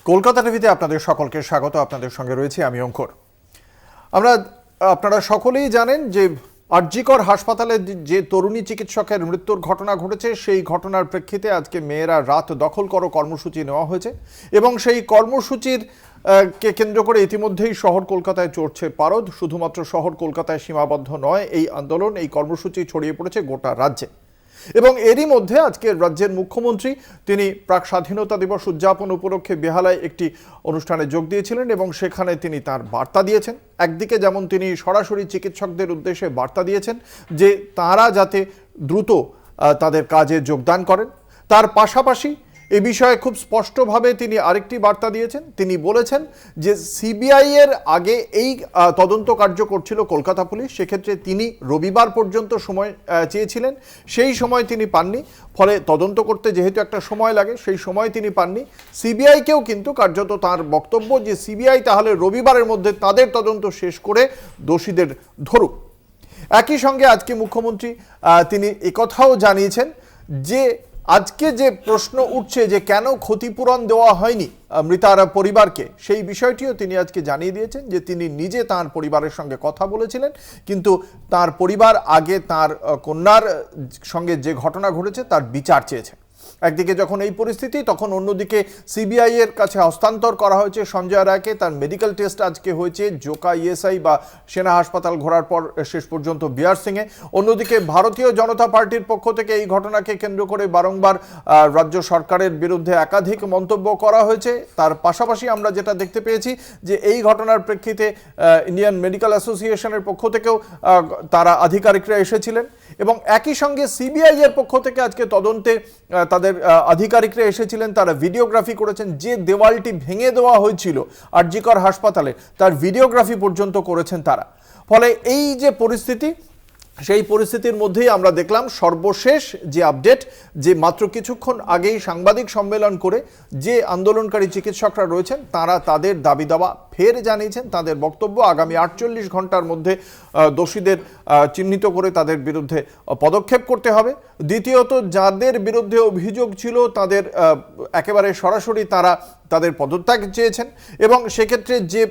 কলকাতা টিভিতে আপনাদের সকলকে স্বাগত। আপনাদের সঙ্গে রয়েছে আমি অঙ্কুর। আপনারা সকলেই জানেন যে আরজিকর হাসপাতালে যে তরুণী চিকিৎসকের মৃত্যুর ঘটনা ঘটেছে, সেই ঘটনার প্রেক্ষিতে আজকে মেয়েরা রাত দখল করো কর্মসূচি নেওয়া হয়েছে এবং সেই কর্মসূচির কে কেন্দ্র করে ইতিমধ্যেই শহর কলকাতায় চড়ছে পারদ। শুধুমাত্র শহর কলকাতায় সীমাবদ্ধ নয়, এই আন্দোলন, এই কর্মসূচি ছড়িয়ে পড়েছে গোটা রাজ্যে। এবং এরই মধ্যে আজকে রাজ্যের মুখ্যমন্ত্রী তিনি প্রাক স্বাধীনতা দিবস উদযাপন উপলক্ষে বেহালায় একটি অনুষ্ঠানে যোগ দিয়েছিলেন এবং সেখানে তিনি তার বার্তা দিয়েছেন। একদিকে যেমন তিনি সরাসরি চিকিৎসকদের উদ্দেশ্যে বার্তা দিয়েছেন যে তারা যাতে দ্রুত তাদের কাজে যোগদান করেন, তার পাশাপাশি এ বিষয়ে খুব স্পষ্টভাবে তিনি আরেকটি বার্তা দিয়েছেন। তিনি বলেছেন যে সিবিআই এর আগে এই তদন্ত কার্য করছিল কলকাতা পুলিশ, সেক্ষেত্রে তিনি রবিবার পর্যন্ত সময় চেয়েছিলেন, সেই সময় তিনি পাননি। ফলে তদন্ত করতে যেহেতু একটা সময় লাগে, সেই সময় তিনি পাননি। সিবিআইকেও কিন্তু কার্যত তার বক্তব্য যে সিবিআই তাহলে রবিবারের মধ্যে তাদের তদন্ত শেষ করে দোষীদের ধরুক। একই সঙ্গে আজকে মুখ্যমন্ত্রী তিনি একথাও জানিয়েছেন যে আজকে যে প্রশ্ন উঠছে যে কেন ক্ষতিপূরণ দেওয়া হয়নি মৃতার পরিবারকে, সেই বিষয়টিও তিনি আজকে জানিয়ে দিয়েছেন যে তিনি নিজে তার পরিবারের সঙ্গে কথা বলেছিলেন, কিন্তু তার পরিবার আগে তার কন্যার সঙ্গে যে ঘটনা ঘটেছে তার বিচার চেয়েছে। একদিকে যখন এই পরিস্থিতি, তখন অন্যদিকে সিবিআই এর কাছে হস্তান্তর করা হয়েছে সঞ্জয় রায়কে। তার মেডিকেল টেস্ট আজকে হয়েছে জোকা ইএসআই বা সেনা হাসপাতাল ঘোরার পর শেষ পর্যন্ত বিআর সিংয়ে। অন্যদিকে ভারতীয় জনতা পার্টির পক্ষ থেকে এই ঘটনাকে কেন্দ্র করে বারংবার রাজ্য সরকারের বিরুদ্ধে একাধিক মন্তব্য করা হয়েছে। তার পাশাপাশি আমরা যেটা দেখতে পেয়েছি যে এই ঘটনার প্রেক্ষিতে ইন্ডিয়ান মেডিকেল অ্যাসোসিয়েশনের পক্ষ থেকেও তারা আধিকারিকরা এসেছিলেন এবং একই সঙ্গে সিবিআই এর পক্ষ থেকে আজকে তদন্তে তাদের আধিকারিকরা এসেছিলেন। তারা ভিডিওগ্রাফি করেছেন, যে দেওয়ালটি ভেঙে দেওয়া হয়েছিল আরজিকর হাসপাতালে তার ভিডিওগ্রাফি পর্যন্ত করেছেন তারা। ফলে এই যে পরিস্থিতি, সেই পরিস্থিতির মধ্যেই আমরা দেখলাম সর্বশেষ যে আপডেট, যে মাত্র কিছুক্ষণ আগেই সাংবাদিক সম্মেলন করে যে আন্দোলনকারী চিকিৎসকরা রয়েছেন তারা তাদের দাবি দাওয়া ফের জানিয়েছেন। তাদের বক্তব্য আগামী 48 ঘন্টার মধ্যে দোষীদের চিহ্নিত করে তাদের বিরুদ্ধে পদক্ষেপ করতে হবে। দ্বিতীয়ত, যাদের বিরুদ্ধে অভিযোগ ছিল তাদের একেবারে সরাসরি তারা তাদের পদত্যাগ চেয়েছেন এবং সেক্ষেত্রে যে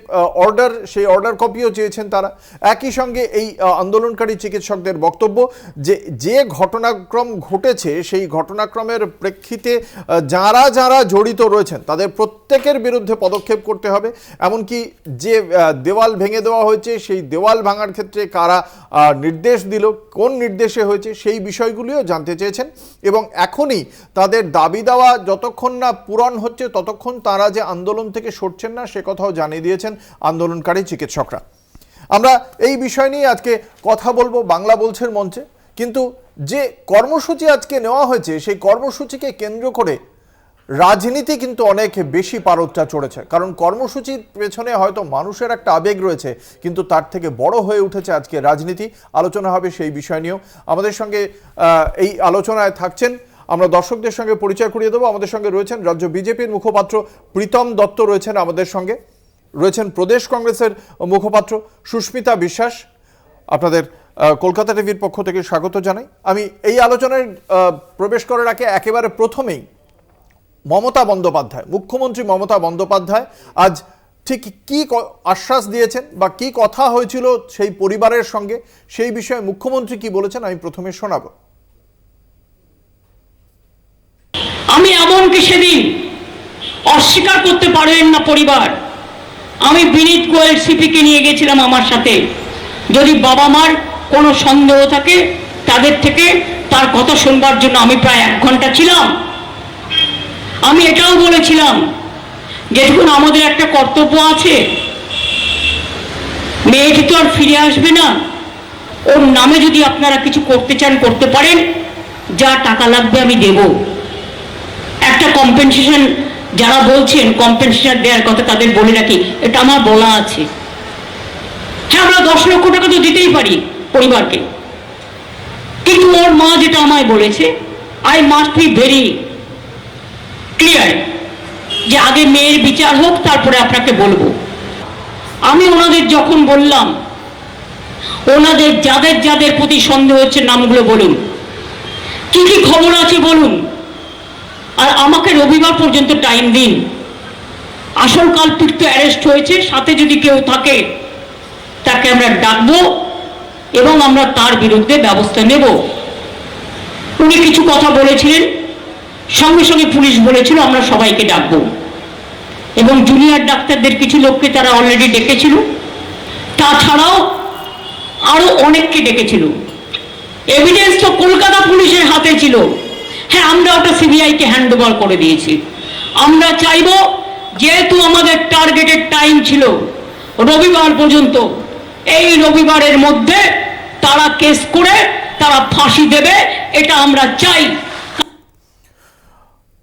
অর্ডার, সেই অর্ডার কপিও চেয়েছেন তারা। একই সঙ্গে এই আন্দোলনকারী চিকিৎসকদের বক্তব্য যে যে ঘটনাক্রম ঘটেছে সেই ঘটনাক্রমের প্রেক্ষিতে যারা যারা জড়িত রয়েছেন তাদের প্রত্যেকের বিরুদ্ধে পদক্ষেপ করতে হবে। এমনকি যে দেওয়াল ভেঙে দেওয়া হয়েছে সেই দেওয়াল ভাঙার ক্ষেত্রে কারা নির্দেশ দিল, কোন নির্দেশে হয়েছে, সেই বিষয়গুলিও জানতে চেয়েছেন এবং এখনই তাদের দাবি দেওয়া যতক্ষণ না পূরণ হচ্ছে ততক্ষণ তারা যে আন্দোলন থেকে সরছেন না সে কথাও জানিয়ে দিয়েছেন আন্দোলনকারী চিকিৎসকরা। আমরা এই বিষয় নিয়ে আজকে কথা বলবো বাংলা বলছের মঞ্চে। কিন্তু যে কর্মসূচি আজকে নেওয়া হয়েছে সেই কর্মসূচিকে কেন্দ্র করে রাজনীতি কিন্তু অনেক বেশি পারদটা চড়েছে। কারণ কর্মসূচির পেছনে হয়তো মানুষের একটা আবেগ রয়েছে, কিন্তু তার থেকে বড় হয়ে উঠেছে আজকে রাজনীতি। আলোচনা হবে সেই বিষয় নিয়েও। আমাদের সঙ্গে এই আলোচনায় থাকছেন, আমরা দর্শকদের সঙ্গে পরিচয় করিয়ে দেবো। আমাদের সঙ্গে রয়েছেন রাজ্য বিজেপির মুখপাত্র প্রীতম দত্ত, রয়েছেন আমাদের সঙ্গে, রয়েছেন প্রদেশ কংগ্রেসের মুখপাত্র সুস্মিতা বিশ্বাস। আপনাদের কলকাতা টিভির পক্ষ থেকে স্বাগত জানাই। আমি এই আলোচনায় প্রবেশ করার আগে একেবারে প্রথমেই মমতা বন্দ্যোপাধ্যায়, মুখ্যমন্ত্রী মমতা বন্দ্যোপাধ্যায় আজ ঠিক কি আশ্বাস দিয়েছেন বা কি কথা হয়েছিল সেই পরিবারের সঙ্গে, সেই বিষয়ে মুখ্যমন্ত্রী কি বলেছেন আমি প্রথমে শোনাব। আমি এমনকি সেদিন অস্বীকার করতে পারবেন না পরিবার, আমি বিনীত গোয়েল সিপিকে নিয়ে গেছিলাম আমার সাথে। যদি বাবা মার কোনো সন্দেহ থাকে তাদের থেকে তার কথা শুনবার জন্য আমি প্রায় 1 ঘন্টা ছিলাম। আমি এটাও বলেছিলাম যে দেখুন, আমাদের একটা কর্তব্য আছে, মেয়েটি তো আর ফিরে আসবে না, ওর নামে যদি আপনারা কিছু করতে চান করতে পারেন, যা টাকা লাগবে আমি দেব। একটা কম্পেনসেশন, যারা বলছেন কম্পেনসেশন দেওয়ার কথা তাদের বলে রাখি, এটা আমার বলা আছে। হ্যাঁ, আমরা 10 লক্ষ টাকা তো দিতেই পারি পরিবারকে, কিন্তু ওর মা যেটা আমায় বলেছে, I must be very clear যে আগে মেয়ের বিচার হোক, তারপরে আপনাকে বলবো। আমি ওনাদের যখন বললাম, ওনাদের যাদের যাদের প্রতি সন্দেহ হচ্ছে নামগুলো বলুন, কি কি খবর আছে বলুন, আর আমাকে রবিবার পর্যন্ত টাইম দিন। আসল কালপিট তো অ্যারেস্ট হয়েছে, সাথে যদি কেউ থাকে তাকে আমরা ডাকবো এবং আমরা তার বিরুদ্ধে ব্যবস্থা নেব। উনি কিছু কথা বলেছিলেন, সঙ্গে সঙ্গে পুলিশ বলেছিল আমরা সবাইকে ডাকবো, এবং জুনিয়র ডাক্তারদের কিছু লোককে তারা অলরেডি ডেকেছিল, তাছাড়াও আরো অনেককে ডেকেছিল। এভিডেন্স তো কলকাতা পুলিশের হাতে ছিল। হ্যাঁ, আমরা ওটা সিবিআইকে হ্যান্ড ওভার করে দিয়েছি। আমরা চাইবো, যেহেতু আমাদের টার্গেটেড টাইম ছিল রবিবার পর্যন্ত, এই রবিবারের মধ্যে তারা কেস করে তারা ফাঁসি দেবে, এটা আমরা চাই।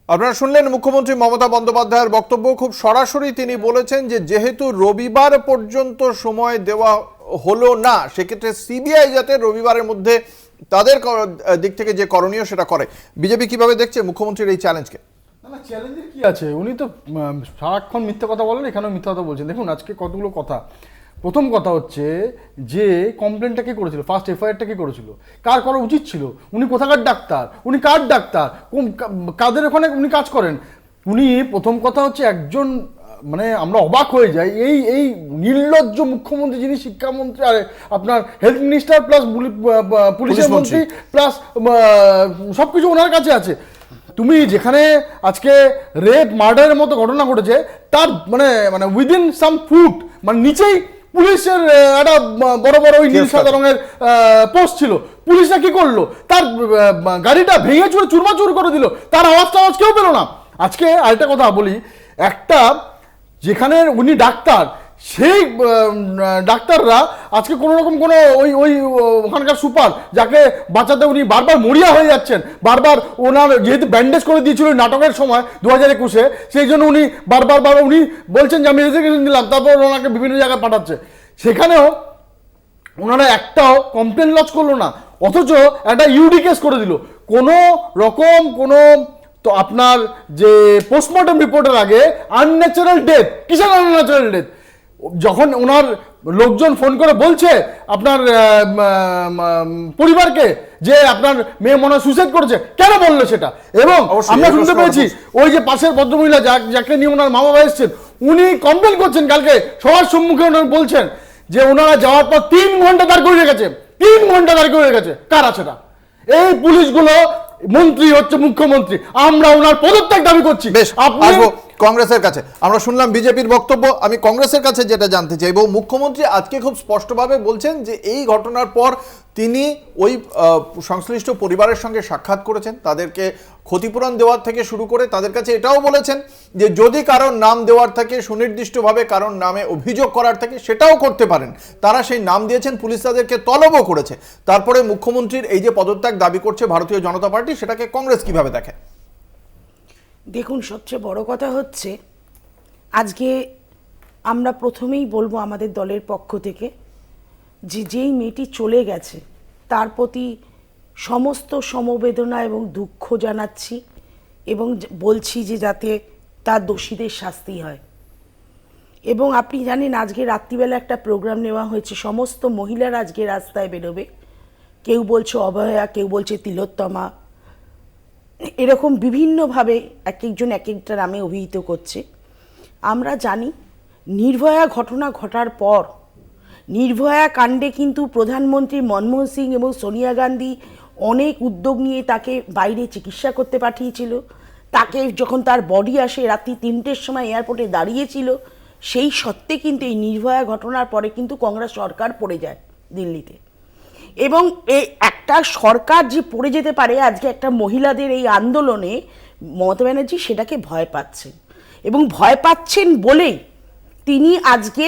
আপনারা শুনলেন মুখ্যমন্ত্রী মমতা বন্দ্যোপাধ্যায়ের বক্তব্য। খুব সরাসরি তিনি বলেছেন যে যেহেতু রবিবার পর্যন্ত সময় দেওয়া হলো না, সেক্ষেত্রে সিবিআই যাতে রবিবারের মধ্যে তাদের দিক থেকে যে করণীয় সেটা করে। বিজেপি কিভাবে দেখছে মুখ্যমন্ত্রীর এই চ্যালেঞ্জকে? না, চ্যালেঞ্জের কি আছে? উনি তো সারাক্ষণ মিথ্যা কথা বলেন, এখানেও মিথ্যা কথা বলছেন। দেখুন আজকে কতগুলো কথা। প্রথম কথা হচ্ছে যে কমপ্লেনটা কে করেছিল, ফার্স্ট এফআইআরটা কে করেছিল, কার করা উচিত ছিল, উনি কোথাকার ডাক্তার, উনি কার ডাক্তার, কাদের ওখানে উনি কাজ করেন। উনি প্রথম কথা হচ্ছে একজন, মানে আমরা অবাক হয়ে যাই, এই নির্লজ্জ মুখ্যমন্ত্রী যিনি শিক্ষামন্ত্রী আর আপনার হেলথ মিনিস্টার প্লাস পুলিশের মন্ত্রী প্লাস সব কিছু ওনার কাছে আছে। তুমি যেখানে আজকে রেপ মার্ডারের মতো ঘটনা ঘটেছে, তার মানে মানে উইদিন সাম ফুট মানে নিচেই পুলিশের একটা বড় বড় ওই নীল সাদা রঙের পোস্ট ছিল। পুলিশরা কি করলো, তার গাড়িটা ভেঙে চুরে চুরমাচুর করে দিল, তার আওয়াজ কেউ পেল না। আজকে আরেকটা কথা বলি, একটা যেখানে উনি ডাক্তার, সেই ডাক্তাররা আজকে কোনো রকম কোনো ওই ওখানকার সুপার যাকে বাঁচাতে উনি বারবার মরিয়া হয়ে যাচ্ছেন, বারবার ওনার যেহেতু ব্যান্ডেজ করে দিয়েছিল নাটকের সময় 2021-এ, সেই জন্য উনি বারবার উনি বলছেন যে আমি রেজিগনেশন দিলাম, তারপর ওনাকে বিভিন্ন জায়গায় পাঠাচ্ছে। সেখানেও ওনারা একটাও কমপ্লেন লজ করলো না, অথচ একটা ইউডি কেস করে দিল। কোনো রকম কোনো তো আপনার যে পোস্টমর্টম রিপোর্টের আগে আনন্যাচারাল ডেথ, কিসের আনন্যাচারাল ডেথ? যখন ওনার লোকজন ফোন করে বলছে আপনার পরিবারকে যে আপনার মেয়ে মনে হয় সুইসাইড করেছে, কেন বললো সেটা? এবং আমরা শুনতে পেয়েছি ওই যে পাশের ভদ্রমহিলা যাকে নিয়ে ওনার মা বাবা এসেছেন, উনি কমপ্লেন করছেন কালকে সবার সম্মুখে, ওনারা বলছেন যে ওনারা যাওয়ার পর 3 ঘন্টা দাঁড় করে রেখেছে, 3 ঘন্টা দাঁড় করে রেখেছে। কারা সেটা? এই পুলিশগুলো। মন্ত্রী হচ্ছে মুখ্যমন্ত্রী, আমরা ওনার পদত্যাগ দাবি করছি। বেশ, আসবো কংগ্রেসের কাছে। আমরা শুনলাম বিজেপির বক্তব্য, আমি কংগ্রেসের কাছে যেটা জানতে চাইবো, মুখ্যমন্ত্রী আজকে খুব স্পষ্টভাবে বলছেন যে এই ঘটনার পর তিনি ওই সংশ্লিষ্ট পরিবারের সঙ্গে সাক্ষাৎ করেছেন, তাদেরকে ক্ষতিপূরণ দেওয়ার থেকে শুরু করে তাদের কাছে এটাও বলেছেন যে যদি কারোর নাম দেওয়ার থাকে, সুনির্দিষ্টভাবে কারোর নামে অভিযোগ করার থাকে, সেটাও করতে পারেন। তারা সেই নাম দিয়েছেন, পুলিশ তাদেরকে তলবও করেছে। তারপরে মুখ্যমন্ত্রীর এই যে পদত্যাগ দাবি করছে ভারতীয় জনতা পার্টি, সেটাকে কংগ্রেস কিভাবে দেখে? দেখুন, সবচেয়ে বড় কথা হচ্ছে আজকে আমরা প্রথমেই বলবো আমাদের দলের পক্ষ থেকে যে যেই মেয়েটি চলে গেছে তার প্রতি সমস্ত সমবেদনা এবং দুঃখ জানাচ্ছি, এবং বলছি যে যাতে তার দোষীদের শাস্তি হয়। এবং আপনি জানেন আজকে রাত্রিবেলা একটা প্রোগ্রাম নেওয়া হয়েছে, সমস্ত মহিলারা আজকে রাস্তায় বেরোবে, কেউ বলছে অভয়া, কেউ বলছে তিলোত্তমা, এরকম বিভিন্নভাবে এক একজন এক একটা নামে অভিহিত করছে। আমরা জানি নির্ভয়া ঘটনা ঘটার পর নির্ভয়া কাণ্ডে কিন্তু প্রধানমন্ত্রী মনমোহন সিং এবং সোনিয়া গান্ধী অনেক উদ্যোগ নিয়ে তাকে বাইরে চিকিৎসা করতে পাঠিয়েছিল। তাকে যখন তার বডি আসে রাত্রি 3টের সময় এয়ারপোর্টে দাঁড়িয়েছিল, সেই সত্ত্বে কিন্তু এই নির্ভয়া ঘটনার পরে কিন্তু কংগ্রেস সরকার পড়ে যায় দিল্লিতে। এবং এই একটা সরকার যে পড়ে যেতে পারে আজকে একটা মহিলাদের এই আন্দোলনে, মমতা ব্যানার্জি সেটাকে ভয় পাচ্ছেন, এবং ভয় পাচ্ছেন বলেই তিনি আজকে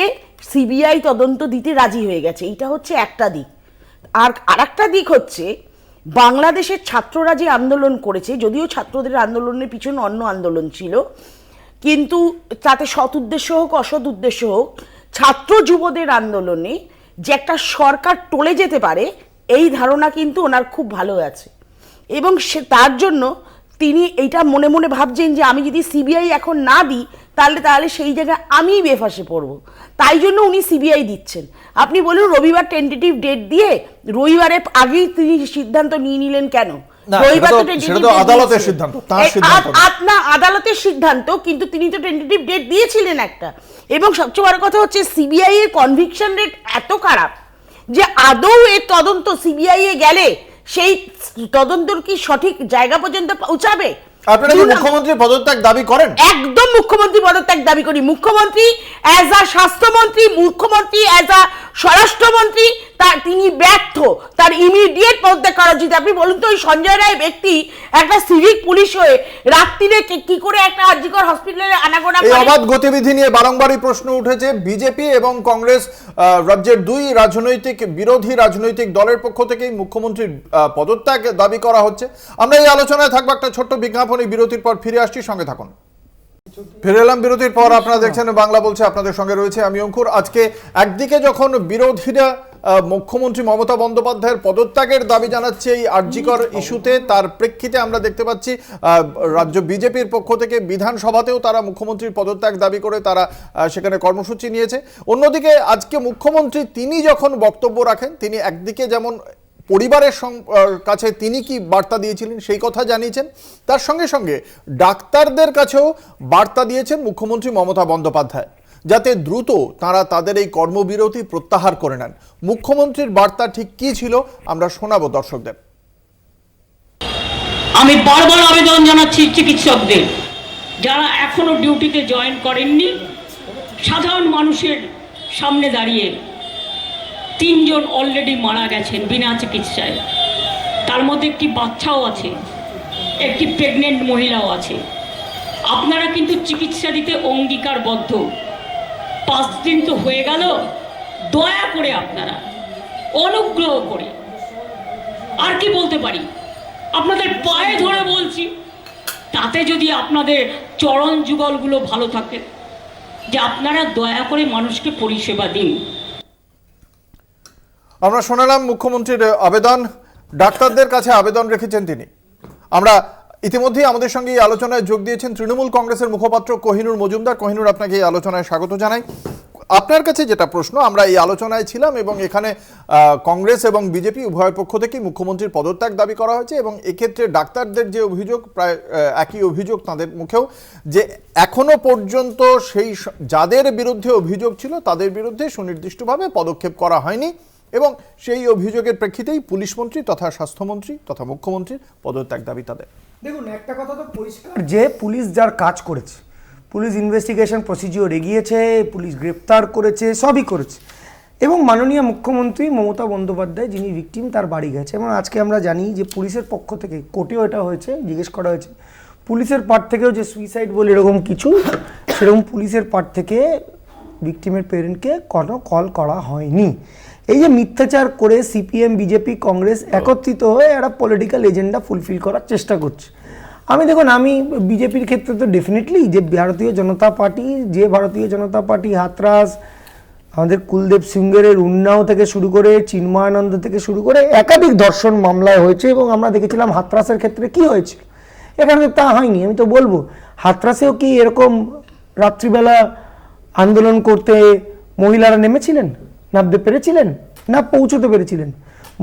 সিবিআই তদন্ত দিতে রাজি হয়ে গেছে। এইটা হচ্ছে একটা দিক। আর আরেকটা দিক হচ্ছে বাংলাদেশের ছাত্ররা যে আন্দোলন করেছে, যদিও ছাত্রদের আন্দোলনের পিছনে অন্য আন্দোলন ছিল, কিন্তু তাতে সৎ উদ্দেশ্য হোক অসৎ উদ্দেশ্য হোক, ছাত্র যুবদের আন্দোলনে যে একটা সরকার টলে যেতে পারে এই ধারণা কিন্তু ওনার খুব ভালো আছে। এবং তার জন্য তিনি এইটা মনে মনে ভাবছেন যে আমি যদি সিবিআই এখন না দিই তাহলে সেই জায়গায় আমিই বেফাসে পড়ব, তাই জন্য উনি সিবিআই দিচ্ছেন। আপনি বলুন রবিবার টেন্টেটিভ ডেট দিয়ে রবিবারের আগেই তিনি সিদ্ধান্ত নিয়ে নিলেন কেন? না, রবিবার তো সেটা তো আদালতের সিদ্ধান্ত, তার সিদ্ধান্ত না। আদালতের সিদ্ধান্ত, কিন্তু তিনি তো টেন্টেটিভ ডেট দিয়েছিলেন একটা। এবং সবচেয়ে বড় কথা হচ্ছে সিবিআই এর কনভিকশন রেট এত খারাপ যে আদৌ এর তদন্ত সিবিআই এ গেলে সেই তদন্তর কি সঠিক জায়গা পর্যন্ত পৌঁছাবে? আপনারা কি মুখ্যমন্ত্রী পদত্যাগ দাবি করেন? একদম মুখ্যমন্ত্রী পদত্যাগ দাবি করি। মুখ্যমন্ত্রী অ্যাজ আ স্বাস্থ্যমন্ত্রী, মুখ্যমন্ত্রী অ্যাজ আ স্বরাষ্ট্রমন্ত্রী, তিনি ব্যর্থ। তার ইমিডিয়েট পদত্যাগ করা উচিত। আপনি বলুন তো, ওই সঞ্জয় রায় ব্যক্তি একটা সিভিক পুলিশ হয়ে রাত্রিরে কি করে একটা আরজিকর হসপিটালে আনাগোনা এই করে? অবাধ গতিবিধি নিয়ে বারংবারই প্রশ্ন উঠেছে। বিজেপি এবং কংগ্রেস রাজ্যের দুই বিরোধী রাজনৈতিক দলের পক্ষ থেকেই মুখ্যমন্ত্রীর পদত্যাগ দাবি করা হচ্ছে। আমরা এই আলোচনায় থাকবো একটা ছোট্ট বিজ্ঞাপনী, বিরতির পর ফিরে আসছি, সঙ্গে থাকুন। ফিরে এলাম বিরতির পর। আপনারা দেখছেন বাংলা বলছে, আপনাদের সঙ্গে রয়েছে আমি অঙ্কুর। আজকে একদিকে যখন বিরোধীরা মুখ্যমন্ত্রী মমতা বন্দ্যোপাধ্যায়ের পদত্যাগের দাবি জানাচ্ছে এই আরজিকর ইস্যুতে, তার প্রেক্ষিতে আমরা দেখতে পাচ্ছি রাজ্য বিজেপির পক্ষ থেকে বিধানসভাতেও তারা মুখ্যমন্ত্রীর পদত্যাগ দাবি করে তারা সেখানে কর্মসূচি নিয়েছে। অন্যদিকে আজকে মুখ্যমন্ত্রী তিনি যখন বক্তব্য রাখেন, তিনি একদিকে যেমন পরিবারের কাছে তিনি কি বার্তা দিয়েছিলেন সেই কথা জানিয়েছেন, তার সঙ্গে সঙ্গে ডাক্তারদের কাছেও বার্তা দিয়েছেন মুখ্যমন্ত্রী মমতা বন্দ্যোপাধ্যায়, যাতে দ্রুত তারা তাদের এই কর্মবিরতি প্রত্যাহার করে নেন। মুখ্যমন্ত্রীর বার্তা ঠিক কি ছিল আমরা শোনাবো দর্শকদের। আমি বারবার আবেদন জানাচ্ছি চিকিৎসকদের, যারা এখনো ডিউটিতে জয়েন করেননি, সাধারণ মানুষের সামনে দাঁড়িয়ে 3 জন অলরেডি মারা গেছেন বিনা চিকিৎসায়, তার মধ্যে একটি বাচ্চাও আছে, একটি প্রেগনেন্ট মহিলাও আছে। আপনারা কিন্তু চিকিৎসা দিতে অঙ্গীকারবদ্ধ। 5 দিন তো হয়ে গেল, দয়া করে আপনারা অনুগ্রহ করে, আর কি বলতে পারি, আপনাদের পায়ে ধরে বলছি, তাতে যদি আপনাদের চরণ যুগলগুলো ভালো থাকে, যে আপনারা দয়া করে মানুষকে পরিষেবা দিন। আমরা শোনালাম মুখ্যমন্ত্রীর আবেদন, ডাক্তারদের কাছে আবেদন রেখেছেন তিনি। আমরা ইতিমধ্যেই আমাদের সঙ্গে এই আলোচনায় যোগ দিয়েছেন তৃণমূল কংগ্রেসের মুখপাত্র কোহিনুর মজুমদার। কোহিনুর, আপনাকে এই আলোচনায় স্বাগত জানাই। আপনার কাছে যেটা প্রশ্ন, আমরা এই আলোচনায় ছিলাম এবং এখানে কংগ্রেস এবং বিজেপি উভয় পক্ষ থেকেই মুখ্যমন্ত্রীর পদত্যাগ দাবি করা হয়েছে এবং এক্ষেত্রে ডাক্তারদের যে অভিযোগ, প্রায় একই অভিযোগ তাদের মুখেও, যে এখনো পর্যন্ত সেই যাদের বিরুদ্ধে অভিযোগ ছিল তাদের বিরুদ্ধে সুনির্দিষ্টভাবে পদক্ষেপ করা হয়নি এবং সেই অভিযোগের প্রেক্ষিতেই পুলিশ মন্ত্রী তথা স্বাস্থ্যমন্ত্রী তথা মুখ্যমন্ত্রীর পদত্যাগ দাবি তাদের। দেখুন, একটা কথা তো পরিষ্কার যে পুলিশ যার কাজ করেছে, পুলিশ ইনভেস্টিগেশন প্রসিডিওর এগিয়েছে, পুলিশ গ্রেপ্তার করেছে, সবই করেছে, এবং মাননীয় মুখ্যমন্ত্রী মমতা বন্দ্যোপাধ্যায় যিনি ভিকটিম তার বাড়ি গেছে। এবং আজকে আমরা জানি যে পুলিশের পক্ষ থেকে কোর্টেও এটা হয়েছে, জিজ্ঞেস করা হয়েছে পুলিশের পার্ট থেকেও যে সুইসাইড বলে এরকম কিছু, সেরকম পুলিশের পার্ট থেকে ভিকটিমের পেরেন্টকে কোনো কল করা হয়নি। এই যে মিথ্যাচার করে সিপিএম, বিজেপি, কংগ্রেস একত্রিত হয়ে একটা পলিটিক্যাল এজেন্ডা ফুলফিল করার চেষ্টা করছে। দেখুন, আমি বিজেপির ক্ষেত্রে তো ডেফিনেটলি যে ভারতীয় জনতা পার্টি হাতরাস, আমাদের কুলদীপ সিংহের উন্নাও থেকে শুরু করে চিন্ময়ানন্দ থেকে শুরু করে একাধিক ধর্ষণ মামলায় হয়েছে এবং আমরা দেখেছিলাম হাতরাসের ক্ষেত্রে কি হয়েছিল। এখানে তা হয়নি। আমি তো বলবো, হাতরাসেও কি এরকম রাত্রিবেলা আন্দোলন করতে মহিলারা নেমেছিলেন? নামতে পেরেছিলেন? না পৌঁছতে পেরেছিলেন?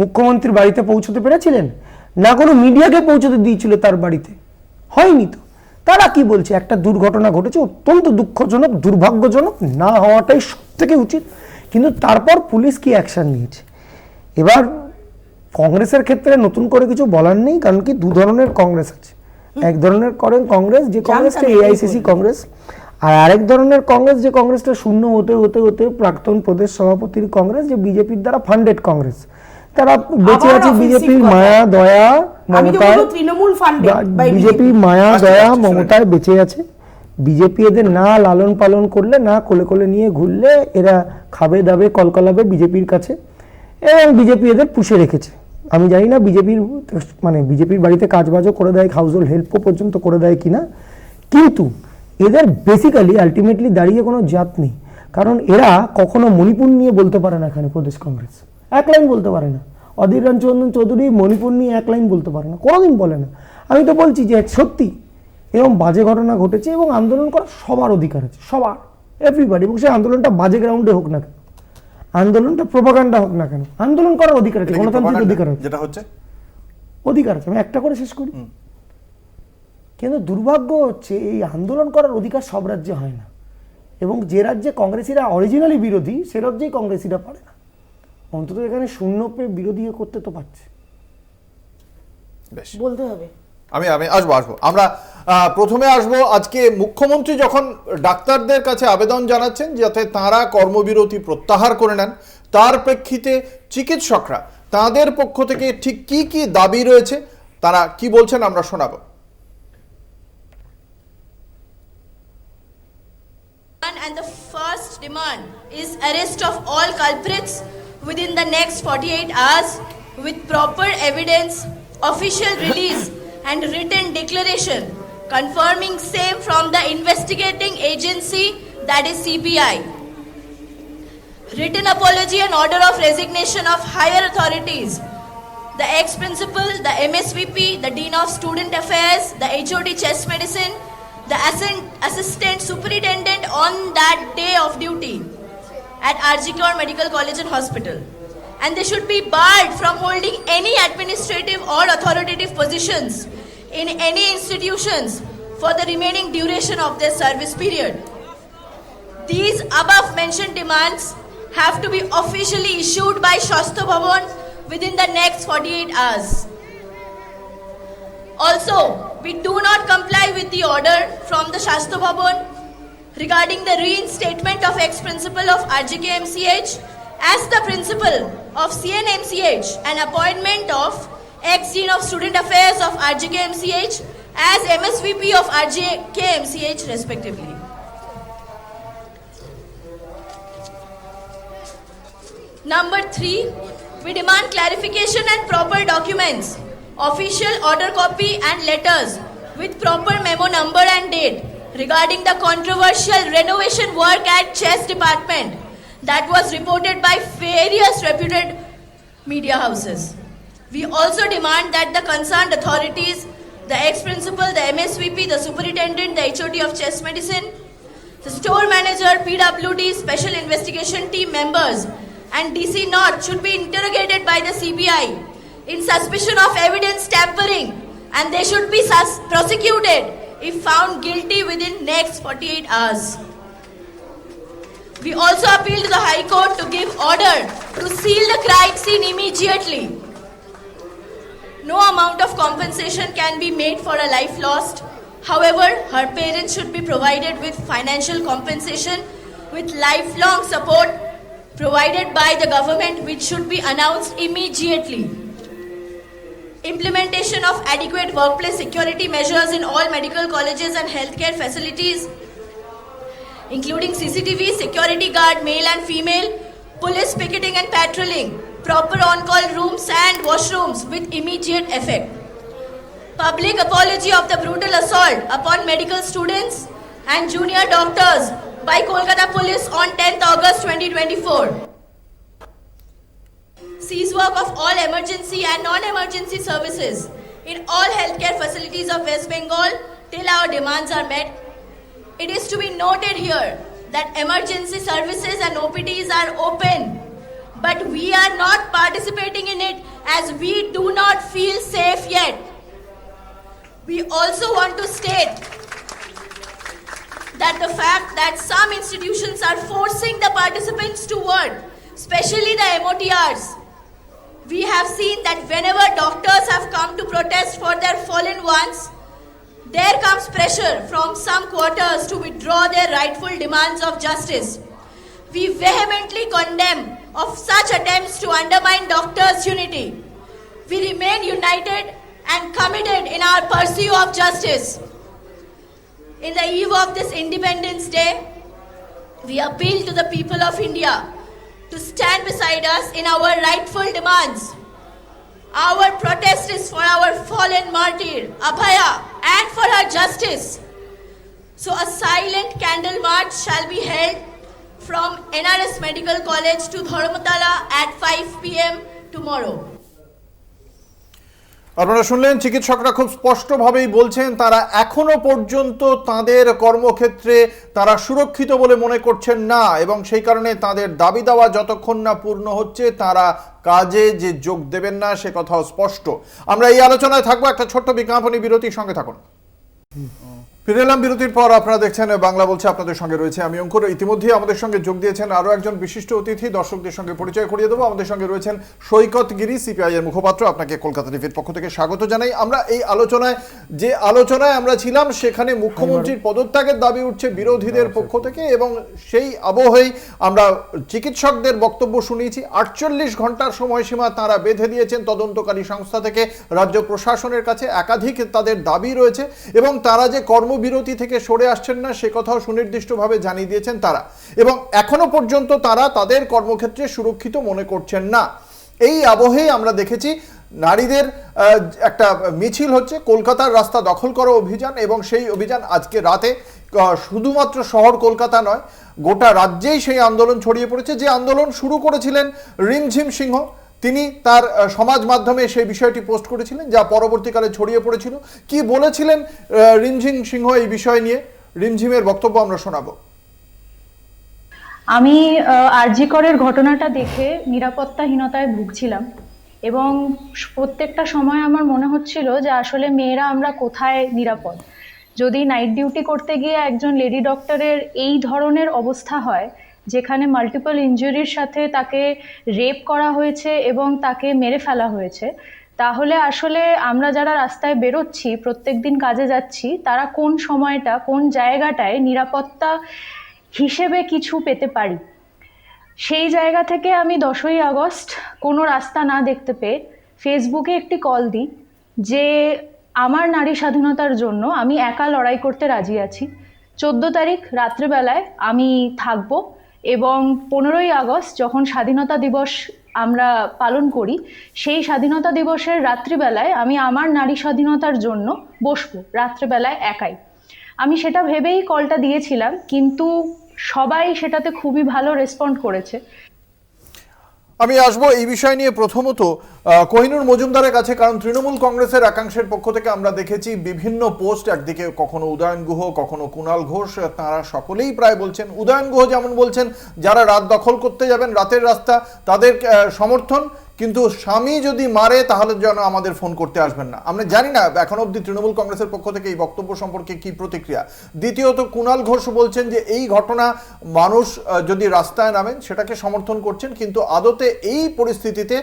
মুখ্যমন্ত্রীর বাড়িতে পৌঁছতে পেরেছিলেন? না কোনো মিডিয়াকে পৌঁছতে দিয়েছিল তার বাড়িতে? হয়নি তো। তারা কি বলছে? একটা দুর্ঘটনা ঘটেছে, অত্যন্ত দুঃখজনক, দুর্ভাগ্যজনক, না হওয়াটাই সব থেকে উচিত, কিন্তু তারপর পুলিশ কি অ্যাকশন নিয়েছে। এবার কংগ্রেসের ক্ষেত্রে নতুন করে কিছু বলার নেই, কারণ কি 2 ধরনের কংগ্রেস আছে। এক ধরনের কংগ্রেস, যে কংগ্রেসটা এআইসিসি কংগ্রেস, আর আরেক ধরনের কংগ্রেস, যে কংগ্রেসটা শূন্য হতে হতে হতে প্রাক্তন প্রদেশ সভাপতির কংগ্রেস, যে বিজেপির দ্বারা ফান্ডেড কংগ্রেস। তারা বেঁচে আছে বিজেপির মায়া দয়া মমতায়, বিজেপি মায়া দয়া মমতায় বেঁচে আছে। বিজেপি এদের না লালন পালন করলে, না কোলে কোলে নিয়ে ঘুরলে এরা খাবে দাবে কলকলাবে বিজেপির কাছে, এবং বিজেপি এদের পুষে রেখেছে। আমি জানি না বিজেপির বাড়িতে কাজবাজও করে দেয়, হাউস হোল্ড হেল্পও পর্যন্ত করে দেয় কিনা, কিন্তু এদের বেসিক্যালি আলটিমেটলি দাঁড়িয়ে কোনো জাত নেই। কারণ এরা কখনো মণিপুর নিয়ে বলতে পারে না, এখানে প্রদেশ কংগ্রেস এক লাইন বলতে পারে না। অধীর রঞ্জন চৌধুরী মণিপুর নিয়ে এক লাইন বলতে পারে না, কোনোদিন বলে না। আমি তো বলছি যে সত্যি এরকম বাজে ঘটনা ঘটেছে এবং আন্দোলন করার সবার অধিকার আছে, সবার, এভরিবডি। এবং সেই আন্দোলনটা বাজে গ্রাউন্ডে হোক না কেন, আন্দোলনটা প্রোপাগান্ডা হোক না কেন, আন্দোলন করার অধিকার আছে, গণতান্ত্রিক অধিকার আছে। যেটা হচ্ছে অধিকার আছে, আমি একটা করে শেষ করি। কিন্তু দুর্ভাগ্য হচ্ছে এই আন্দোলন করার অধিকার সব রাজ্যে হয় না, এবং যে রাজ্যে কংগ্রেসিরা অরিজিনালি বিরোধী সে রাজ্যেই কংগ্রেসিরা পারে না। অন্তত এখানে শূন্য পেয়ে বিরোধী করতে তো পারছে। বেশ, বলতে হবে। আমি আমি আসবো আমরা প্রথমে আসবো, আজকে মুখ্যমন্ত্রী যখন ডাক্তারদের কাছে আবেদন জানাচ্ছেন যাতে তাঁরা কর্মবিরতি প্রত্যাহার করে নেন, তার প্রেক্ষিতে চিকিৎসকরা তাদের পক্ষ থেকে ঠিক কি কি দাবি রয়েছে, তারা কি বলছেন আমরা শোনাবো। And the first demand is arrest of all culprits within the next 48 hours with proper evidence, official release and written declaration confirming same from the investigating agency, that is CBI. Written apology and order of resignation of higher authorities, the ex-principal, the MSVP, the Dean of Student Affairs, the HOD Chest Medicine, the assistant superintendent on that day of duty at RG Kar Medical College and Hospital. And they should be barred from holding any administrative or authoritative positions in any institutions for the remaining duration of their service period. These above mentioned demands have to be officially issued by Shastha Bhavan within the next 48 hours. Also, we do not comply with the order from the Shastha Bhavan regarding the reinstatement of ex-principal of RGKMCH as the principal of CNMCH and appointment of ex-dean of student affairs of RGKMCH as MSVP of RGKMCH respectively. Number 3, we demand clarification and proper documents, official order copy and letters with proper memo number and date regarding the controversial renovation work at Chess Department that was reported by various reputed media houses. We also demand that the concerned authorities, the ex-principal, the MSVP, the superintendent, the HOD of Chess Medicine, the store manager, PWD, special investigation team members and DC North should be interrogated by the CBI in suspicion of evidence tampering, and they should be prosecuted if found guilty within next 48 hours. We also appeal to the High Court to give order to seal the crime scene immediately. No amount of compensation can be made for a life lost. However, her parents should be provided with financial compensation with lifelong support provided by the government, which should be announced immediately. Implementation of adequate workplace security measures in all medical colleges and healthcare facilities, including CCTV, security guard, male and female, police picketing and patrolling, proper on-call rooms and washrooms with immediate effect. Public apology of the brutal assault upon medical students and junior doctors by Kolkata Police on 10th August 2024. Cease work of all emergency and non-emergency services in all healthcare facilities of West Bengal till our demands are met. It is to be noted here that emergency services and OPDs are open, but we are not participating in it as we do not feel safe yet. We also want to state that the fact that some institutions are forcing the participants to work, especially the MOTRs. We have seen that whenever doctors have come to protest for their fallen ones, there comes pressure from some quarters to withdraw their rightful demands of justice. We vehemently condemn of such attempts to undermine doctors' unity. We remain united and committed in our pursuit of justice. In the eve of this Independence Day, we appeal to the people of India to stand beside us in our rightful demands. Our protest is for our fallen martyr, Abhaya, and for her justice. So a silent candle march shall be held from NRS Medical College to Dharmatala at 5 p.m. tomorrow. আপনারা শুনলেন চিকিৎসকরা খুব স্পষ্টভাবেই বলছেন তারা এখনো পর্যন্ত তাদের কর্মক্ষেত্রে তারা সুরক্ষিত বলে মনে করছেন না, এবং সেই কারণে তাদের দাবি দাওয়া যতক্ষণ না পূর্ণ হচ্ছে তারা কাজে যে যোগ দেবেন না সে কথাও স্পষ্ট। আমরা এই আলোচনায় থাকবো একটা ছোট্ট বিজ্ঞাপনী বিরতির সঙ্গে থাকুন। ফিরে এলাম বিরতির পর। আপনারা দেখছেন বাংলা বলছে, আপনাদের সঙ্গে রয়েছে আমি অঙ্কুর। ইতিমধ্যেই আমাদের সঙ্গে যোগ দিয়েছেন আরও একজন বিশিষ্ট অতিথি, দর্শকদের সঙ্গে পরিচয় করিয়ে দেবো। আমাদের সঙ্গে রয়েছেন সৈকত গিরি, সিপিআই এর মুখপাত্র। আপনাকে কলকাতা টিভির পক্ষ থেকে স্বাগত জানাই। আমরা এই আলোচনায় আমরা ছিলাম, সেখানে মুখ্যমন্ত্রীর পদত্যাগের দাবি উঠছে বিরোধীদের পক্ষ থেকে, এবং সেই আবহেই আমরা চিকিৎসকদের বক্তব্য শুনিয়েছি। 48 ঘন্টার সময়সীমা তারা বেঁধে দিয়েছেন তদন্তকারী সংস্থা থেকে রাজ্য প্রশাসনের কাছে। একাধিক তাদের দাবি রয়েছে এবং তারা যে কর্মবিরতি থেকে সরে আসছেন না সে কথাও সুনির্দিষ্টভাবে জানিয়ে দিয়েছেন তারা, এবং এখনো পর্যন্ত তারা তাদের কর্মক্ষেত্রে সুরক্ষিত মনে করছেন না। এই আবহে আমরা দেখেছি নারীদের একটা মিছিল হচ্ছে, কলকাতার রাস্তা দখল করো অভিযান, এবং সেই অভিযান আজকে রাতে শুধুমাত্র শহর কলকাতা নয়, গোটা রাজ্যেই সেই আন্দোলন ছড়িয়ে পড়েছে। যে আন্দোলন শুরু করেছিলেন রিমঝিম সিংহ, তিনি তার সমাজ মাধ্যমে সেই বিষয়টি পোস্ট করেছিলেন, যা পরবর্তীকালে ছড়িয়ে পড়েছিল। কি বলেছিলেন রিমঝিম সিংহ এই বিষয় নিয়ে? রিমঝিমের বক্তব্য আমরা শোনাবো। আমি আরজি করের ঘটনাটা দেখে নিরাপত্তাহীনতায় ভুগছিলাম, এবং প্রত্যেকটা সময় আমার মনে হচ্ছিল যে আসলে মেয়েরা আমরা কোথায় নিরাপদ। যদি নাইট ডিউটি করতে গিয়ে একজন লেডি ডক্টরের এই ধরনের অবস্থা হয়, যেখানে মাল্টিপল ইনজুরির সাথে তাকে রেপ করা হয়েছে এবং তাকে মেরে ফেলা হয়েছে, তাহলে আসলে আমরা যারা রাস্তায় বেরোচ্ছি, প্রত্যেক দিন কাজে যাচ্ছি, তারা কোন সময়টা কোন জায়গাটায় নিরাপত্তা হিসেবে কিছু পেতে পারি। সেই জায়গা থেকে আমি 10ই আগস্ট কোনো রাস্তা না দেখতে পেয়ে ফেসবুকে একটি কল দিই যে আমার নারী স্বাধীনতার জন্য আমি একা লড়াই করতে রাজি আছি। 14 তারিখ রাত্রিবেলায় আমি থাকব, এবং 15ই আগস্ট যখন স্বাধীনতা দিবস আমরা পালন করি, সেই স্বাধীনতা দিবসের রাত্রিবেলায় আমি আমার নারী স্বাধীনতার জন্য বসবো রাত্রিবেলায় একাই। আমি সেটা ভেবেই কলটা দিয়েছিলাম, কিন্তু সবাই সেটাতে খুবই ভালো রেসপন্ড করেছে। আমি আসবো এই বিষয় নিয়ে প্রথমত কোহিনুর মজুমদারের কাছে, কারণ তৃণমূল কংগ্রেসের একাংশের পক্ষ থেকে আমরা দেখেছি বিভিন্ন পোস্ট, একদিকে কখনো উদয়ন গুহ, কখনো কুণাল ঘোষ, তারা সকলেই প্রায় বলছেন, উদয়ন গুহ যেমন বলছেন যারা রাত দখল করতে যাবেন রাতের রাস্তা তাদের সমর্থন, কিন্তু স্বামী যদি মারে তাহলে যেন আমাদের ফোন করতে আসবেন না। আমরা জানি না এখন অবধি তৃণমূল কংগ্রেসের পক্ষ থেকে এই বক্তব্য সম্পর্কে কি প্রতিক্রিয়া। দ্বিতীয়ত কুণাল ঘোষ বলছেন যে এই ঘটনা মানুষ যদি রাস্তায় নামেন সেটাকে সমর্থন করছেন, কিন্তু আদতে এই পরিস্থিতিতে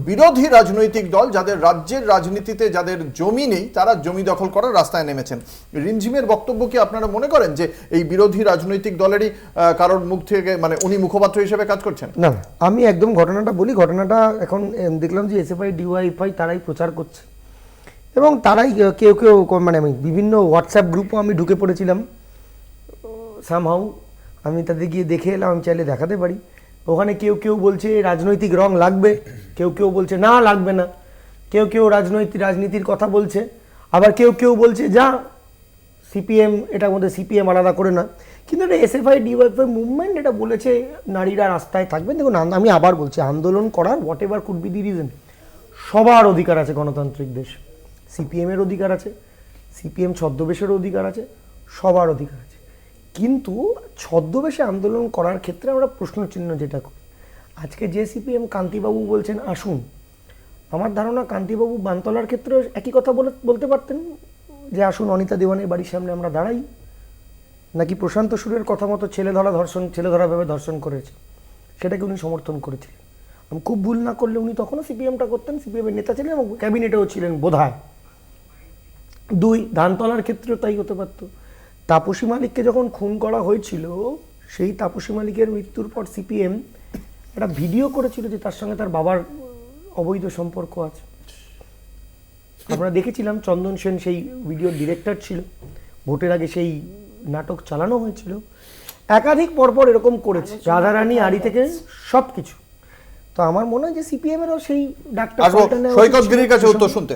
বিরোধী রাজনৈতিক দল যাদের রাজ্যের রাজনীতিতে যাদের জমি নেই তারা জমি দখল করার রাস্তায় নেমেছেন। রিমঝিমের বক্তব্য কি আপনারা মনে করেন যে এই বিরোধী রাজনৈতিক দলেরই কারোর মুখ থেকে, মানে উনি মুখপাত্র হিসেবে কাজ করছেন? না, আমি একদম ঘটনাটা বলি। ঘটনাটা এখন দেখলাম যে এসএফআই ডিওয়াইএফআই তারাই প্রচার করছে, এবং তারাই কেউ কেউ, মানে আমি বিভিন্ন হোয়াটসঅ্যাপ গ্রুপও আমি ঢুকে পড়েছিলাম সামহাউ। আমি তাদের গিয়ে দেখে এলাম, আমি চাইলে দেখাতে পারি। ওখানে কেউ কেউ বলছে রাজনৈতিক রং লাগবে, কেউ কেউ বলছে না লাগবে না, কেউ কেউ রাজনীতির কথা বলছে, আবার কেউ কেউ বলছে যা সিপিএম, এটার মধ্যে সিপিএম আলাদা করে না। কিন্তু এটা এসএফআই ডিওয়াইএফআই মুভমেন্ট এটা বলেছে নারীরা রাস্তায় থাকবেন। দেখুন, আমি আবার বলছি, আন্দোলন করার what ever could be the reason, সবার অধিকার আছে গণতান্ত্রিক দেশ। সিপিএমের অধিকার আছে, সিপিএম ছদ্মবেশের অধিকার আছে, সবার অধিকার আছে। কিন্তু ছদ্মবেশে আন্দোলন করার ক্ষেত্রে আমরা প্রশ্নচিহ্ন যেটা করি, আজকে যে সিপিএম কান্তিবাবু বলছেন আসুন, আমার ধারণা কান্তিবাবু বানতলার ক্ষেত্রে একই কথা বলতে পারতেন যে আসুন অনিতা দেওয়ানের বাড়ির সামনে আমরা দাঁড়াই, নাকি প্রশান্ত সুরের কথা মতো ছেলেধরাভাবে ধর্ষণ করেছে সেটাকে উনি সমর্থন করেছিলেন। আমি খুব ভুল না করলে উনি তখনও সিপিএমটা করতেন, সিপিএমের নেতা ছিলেন এবং ক্যাবিনেটেও ছিলেন বোধহয়। 2, ধানতলার ক্ষেত্রেও তাই হতে পারত। তাপসী মালিককে যখন খুন করা হয়েছিল, সেই তাপসী মালিকের মৃত্যুর পর সিপিএম একটা ভিডিও করেছিল যে তার সঙ্গে তার বাবার অবৈধ সম্পর্ক আছে। আমরা দেখেছিলাম চন্দন সেন সেই ভিডিওর ডিরেক্টর ছিল, ভোটের আগে সেই নাটক চালানো হয়েছিল। একাধিক পরপর এরকম করেছে, রাধারানী আড়ি থেকে সব কিছু। তো আমার মনে হয় যে সিপিএমেরও সেই ডাক্তার সৈকত গিরির কাছে উত্তর শুনতে।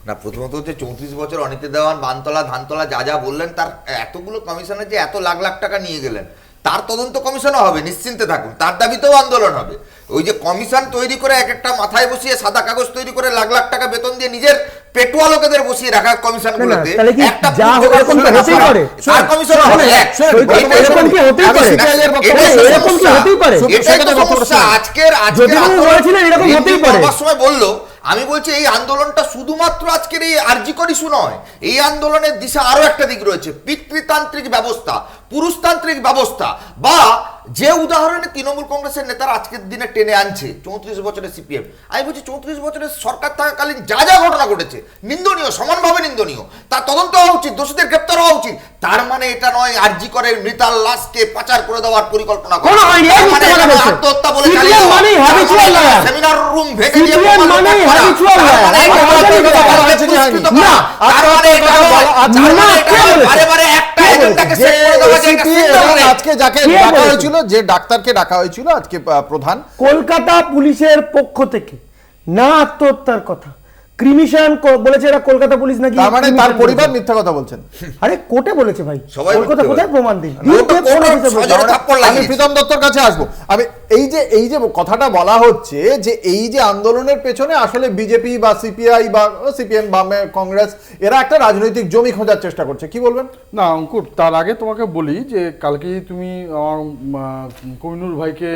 না, প্রথমত হচ্ছে 34 বছর অনিতা দেওয়ান বানতলা ধানতলা যা যা বললেন, তার এতগুলো কমিশনের যে এত লাখ লাখ টাকা নিয়ে গেলেন, তার তদন্ত কমিশনও হবে, নিশ্চিন্তে থাকুন, তার দাবিতেও আন্দোলন হবে। ওই যে কমিশন তৈরি করে এক একটা মাথায় বসিয়ে সাদা কাগজ তৈরি করে লাখ লাখ টাকা বেতন দিয়ে নিজের পেটুয়া লোকেদের বসিয়ে রাখা কমিশন গুলোতে তাহলে কি একটা যা এরকম তো হতেই পারে। তার কমিশন হবে এরকম কি হতেই পারে? এরকম কি হতেই পারে? আজকের যদি উনি বলেছিলেন এরকম হতেই পারে। আমার সময় বললো, আমি বলছি এই আন্দোলনটা শুধুমাত্র আজকের এই আরজিকর ইস্যু নয়, এই আন্দোলনের দিশা আরো একটা দিক রয়েছে, পিতৃতান্ত্রিক ব্যবস্থা, পুরুষতান্ত্রিক ব্যবস্থা, বা যে উদাহরণে তৃণমূল কংগ্রেসের নেতারা আজকের দিনে টেনে আনছে 34 বছরের সিপিএম। আমি বলছি 34 বছরের সরকার থাকাকালীন যা যা ঘটনা ঘটেছে নিন্দনীয়, সমানভাবে নিন্দনীয়, তার তদন্ত হওয়া উচিত, দোষীদের গ্রেপ্তার হওয়া উচিত। তার মানে এটা নয় আরজিকরের মৃতাল লাশকে পাচার করে দেওয়ার পরিকল্পনা করা, আত্মহত্যা বলে সেমিনার রুম ভেঙে দিয়ে আজকে যাকে ডাকা হয়েছিল, যে ডাক্তারকে ডাকা হয়েছিল আজকে প্রধান, কলকাতা পুলিশের পক্ষ থেকে না আত্মহত্যার কথা, ক্রিমিশন বলেছে এরা কলকাতা পুলিশ নাকি, তার মানে তার পরিবার মিথ্যা কথা বলছেন। আরে কোর্টে বলেছে ভাই, সবাই কলকাতা কোথায় প্রমাণ দিই। আমি প্রীতম দত্তর কাছে আসবো। আমি এই যে কথাটা বলা হচ্ছে যে এই যে আন্দোলনের পেছনে আসলে বিজেপি বা সিপিআই বা সিপিএম বামে কংগ্রেস এরা একটা রাজনৈতিক জমি খোঁজার চেষ্টা করছে, কি বলবেন? না অঙ্কুর, তার আগে তোমাকে বলি যে কালকে তুমি আমার কোহিনুর ভাইকে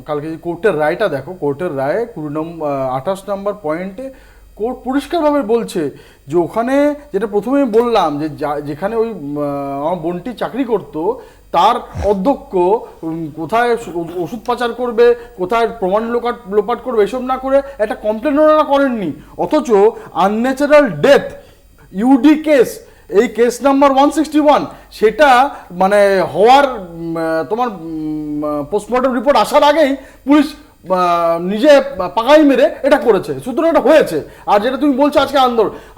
কালকে কোর্টের রায়টা দেখো, কোর্টের রায় 28 নম্বর পয়েন্টে কোর্ট পরিষ্কারভাবে বলছে যে ওখানে যেটা প্রথমে বললাম যে যেখানে ওই আমার বোনটি চাকরি করত তার অধ্যক্ষ কোথায় ওষুধ পাচার করবে, কোথায় প্রমাণ লোপাট করবে, এসব না করে একটা কমপ্লেন ওনারা করেননি, অথচ আনন্যাচারাল ডেথ ইউডি কেস, এই কেস নাম্বার 161 সেটা মানে হওয়ার তোমার পোস্টমর্টম রিপোর্ট আসার আগেই পুলিশ নিজে পাকাই মেরে এটা করেছে, সুতরাং এটা হয়েছে। আর যেটা তুমি বলছো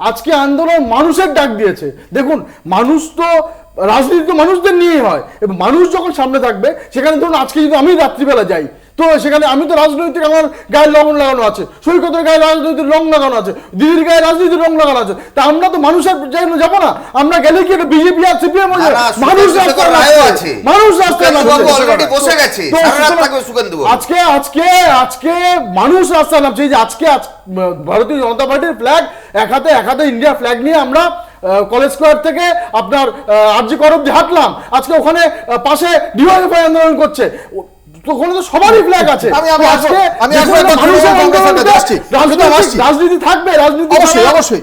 আজকে আন্দোলন মানুষের ডাক দিয়েছে। দেখুন, মানুষ তো রাজনীতি তো মানুষদের নিয়েই হয়, এবং মানুষ যখন সামনে থাকবে সেখানে ধরুন আজকে যদি আমি রাত্রিবেলা যাই তো সেখানে আমি তো রাজনৈতিক আমার গায়ে রং লাগানো আছে, সৈকতের গায়ে রাজনৈতিক রং লাগানো আছে, দিদির গায়ে রাজনৈতিক রং লাগানো আছে, তা আমরা তো মানুষের জন্য যাবো না? আমরা গেলে কি বিজেপি আর সিপিএম মানুষ আজকে মানুষ রাস্তায় নামছে। আজকে ভারতীয় জনতা পার্টির ফ্ল্যাগ এক হাতে ইন্ডিয়া ফ্ল্যাগ নিয়ে আমরা কলেজ স্কোয়ার থেকে আপনার আরজি কর অব্দি হাঁটলাম, আজকে ওখানে পাশে ডিওয়াইএফআই আন্দোলন করছে, ওখানে তো সবারই ফ্ল্যাগ আছে। রাজনীতি থাকবে, রাজনীতি অবশ্যই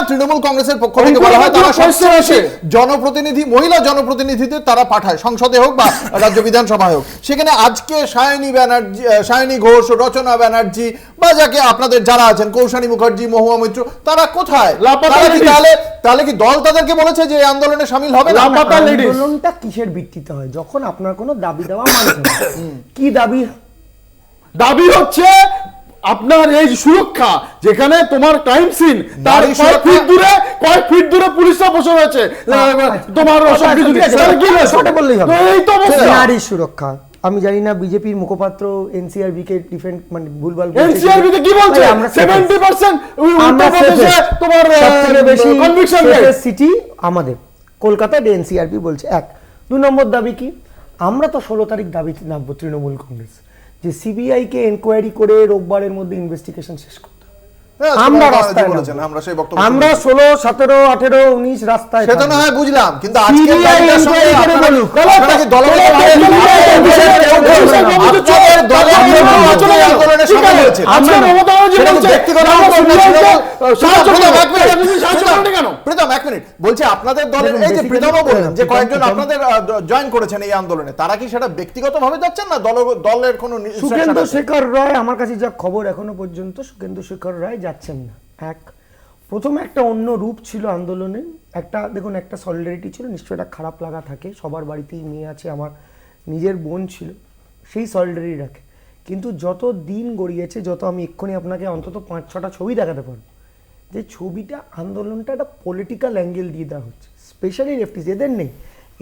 তৃণমূল কংগ্রেসের পক্ষ থেকে বলা হয় তারা সবচেয়ে বেশি জনপ্রতিনিধি, মহিলা জনপ্রতিনিধিদের তারা পাঠায়, সংসদে হোক বা রাজ্য বিধানসভায় হোক। সেখানে আজকে সায়নী ঘোষ, রচনা ব্যানার্জি বা যাকে আপনাদের যারা আছেন, কৌশানী মুখার্জি, মহুয়া মৈত্র, তারা কোথায়? তাহলে কি দল তাদেরকে বলেছে যে আন্দোলনে শামিল হবে? আন্দোলনটা কিসের ভিত্তিতে হয়? যখন আপনার কোনো দাবি দেওয়া মানছে না। কি দাবি হচ্ছে আপনার এই সুরক্ষা, যেখানে তোমার ক্রাইম সিন তার কয়েক ফিট দূরে পুলিশরা বসে রয়েছে, তোমার নারী সুরক্ষা। আমি জানি না বিজেপির মুখপাত্র এনসিআরবি কে ডিফেন্ড মানে ভুলভাল এনসিআরবি তে কি বলছে? 70% তোমার সবথেকে বেশি কনভিকশন রেট সিটি আমাদের কলকাতা, এনসিআরবি বলছে। 1 2 নম্বর দাবি কি? আমরা তো 16 তারিখ দাবি নামবো তৃণমূল কংগ্রেস যে সিবিআই কে এনকোয়ারি করে রোববারের মধ্যে ইনভেস্টিগেশন শেষ করতে। আমরা রাস্তায় আমরা 16 17 18 19 রাস্তায়, সেটা না হয় বুঝলাম, কিন্তু আজকে বলছি আপনাদের দলের এই যে প্রীতমও বললেন যে কয়েকজন আপনাদের জয়েন করেছেন এই আন্দোলনে, তারা কি সেটা ব্যক্তিগতভাবে যাচ্ছেন না দলের কোনো? সুখেন্দু শেখর রায়, আমার কাছে যা খবর এখনো পর্যন্ত সুখেন্দু শেখর রায় যাচ্ছেন না। প্রথমে একটা অন্য রূপ ছিল আন্দোলনে, একটা দেখুন একটা সলিডারিটি ছিল, নিশ্চয়ই একটা খারাপ লাগা থাকে, সবার বাড়িতেই মেয়ে আছে, আমার নিজের বোন ছিল, সেই সলিডারিটি রাখে। কিন্তু যত দিন গড়িয়েছে, যত আমি এক্ষুনি আপনাকে অন্তত 5-6টা ছবি দেখাতে পারবো, যে ছবিটা আন্দোলনটা একটা পলিটিক্যাল অ্যাঙ্গেল দিয়ে দেওয়া হচ্ছে, স্পেশালি লেফটিস্ট, এদের নেই।